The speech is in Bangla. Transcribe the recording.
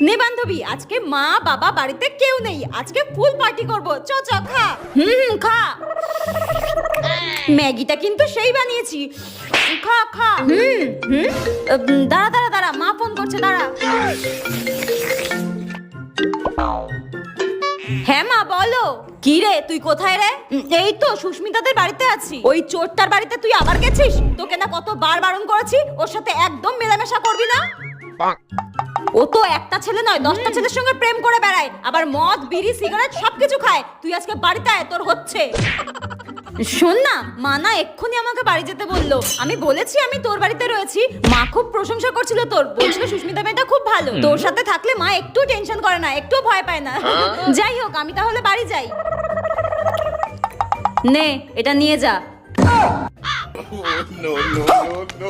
নে বান্ধবী, আজকে মা বাবা বাড়িতে কেউ নেই, আজকে ফুল পার্টি করব। চ চ খা। খা। ম্যাগিটা কিন্তু সেই বানিয়েছি। খা খা। দাঁড়া দাঁড়া দাঁড়া, মা ফোন করছে, দাঁড়া। হ্যাঁ মা বলো। কি রে, তুই কোথায় রে? এই তো সুস্মিতাদের বাড়িতে আছি। ওই চোরটার বাড়িতে তুই আবার গেছিস? তোকে না কতবার বারণ করেছি ওর সাথে একদম মেলামেশা করবি না। ও তো একটা ছেলে নয়, 10টা ছেলের সঙ্গে প্রেম করে বেড়ায়, আবার মদ বিড়ি সিগারেট সবকিছু খায়। তুই আজকে বাড়িতে আয়, তোর হচ্ছে। শোন না, মা না এক্ষুনি আমাকে বাড়ি যেতে বললো। আমি বলেছি আমি তোর বাড়িতে রয়েছি। মা খুব প্রশংসা করছিল তোর, বলছিল সুস্মিতা মেয়েটা খুব ভালো। তোর সাথে থাকলে মা একটু টেনশন করে না, একটু ভয় পায় না। যাই হোক, আমি তাহলে বাড়ি যাই। নে এটা নিয়ে যা। No, no, no, no.